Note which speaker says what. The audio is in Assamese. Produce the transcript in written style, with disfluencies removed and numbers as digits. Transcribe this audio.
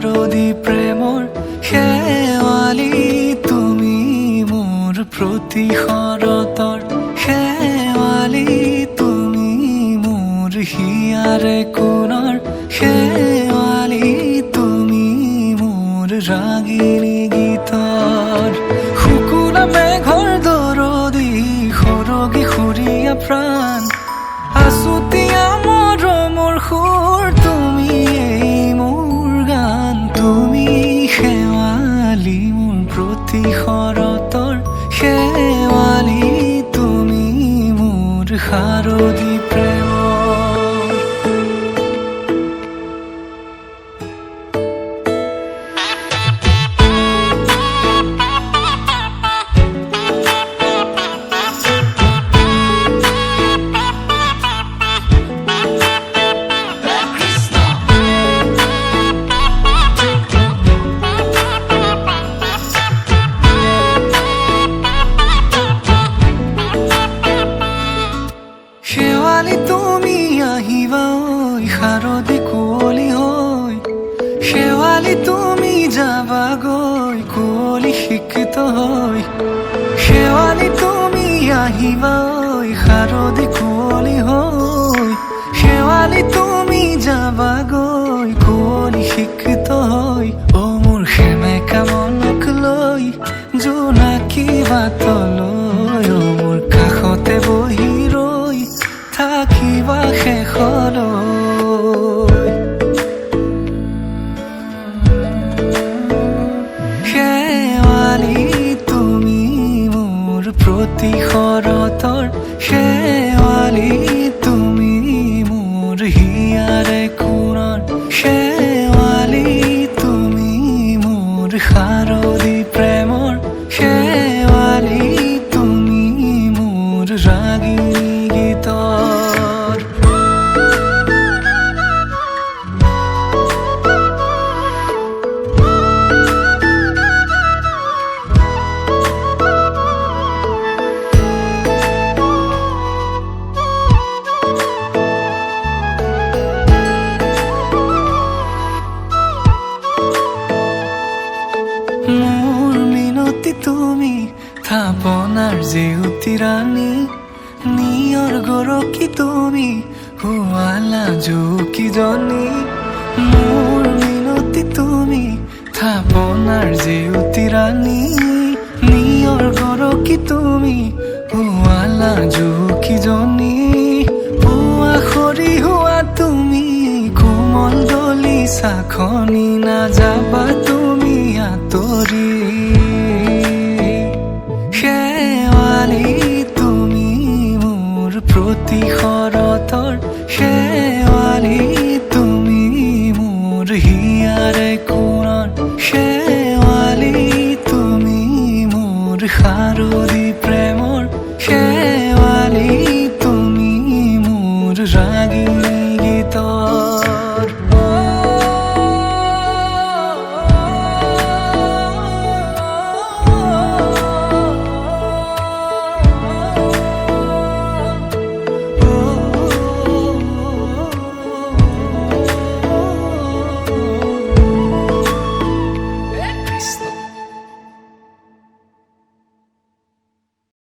Speaker 1: শাৰদী প্ৰেমৰ শেৱালি তুমি মোৰ প্ৰতি শৰতৰ শেৱালি তুমি মোৰ হিয়াৰে কোণৰ শেৱালি তুমি মোৰ ৰাগিনী গীতৰ শুকুলা মেঘৰ দৰদি সৰগী সুৰীয়া প্ৰাণ আছুতীয়া মৰমৰ সুৰ তুমি মোৰ গান তুমি শেৱালি মোৰ প্ৰতি শৰতৰ শেৱালি তুমি মোৰ শাৰদী প্ৰেমৰ শেৱালি তুমি আহিবা ঐ শাৰদী কুঁৱলী হৈ শেৱালি তুমি যাবাগৈ কুঁৱলী শিক্ষিত হৈ শেৱালি তুমি আহিবা ঐ শাৰদী কুঁৱলী হৈ শেৱালি তুমি যাবাগৈ কুঁৱলী শিক্ষিত হৈ অ মোৰ সেমেকা মনক লৈ জোনাকী বাটলৈ অ মোৰ কাষতে বহি থাকিবা শেষলৈ শেৱালি তুমি মোৰ প্ৰতি শৰতৰ শেৱালি তুমি মোৰ হিয়াৰে কোণৰ শেৱালি তুমি মোৰ শাৰদী প্ৰেমৰ শেৱালি তুমি মোৰ ৰাগিনী গীতৰ মোৰ মিনতি তুমি থাপনাৰ জেউতি ৰাণী নিয়ৰ গৰকী তুমি শুৱালা জুকিজনী মোৰ মিনতি তুমি থাপনাৰ জেউতি ৰাণী নিয়ৰ গৰকী তুমি শুৱালা জুকিজনী পুৱা খৰি হোৱা তুমি কোমল দলি চাখনি নাযাবা তুমি আঁতৰি শেৱালি তুমি মোৰ প্ৰতি শৰতৰ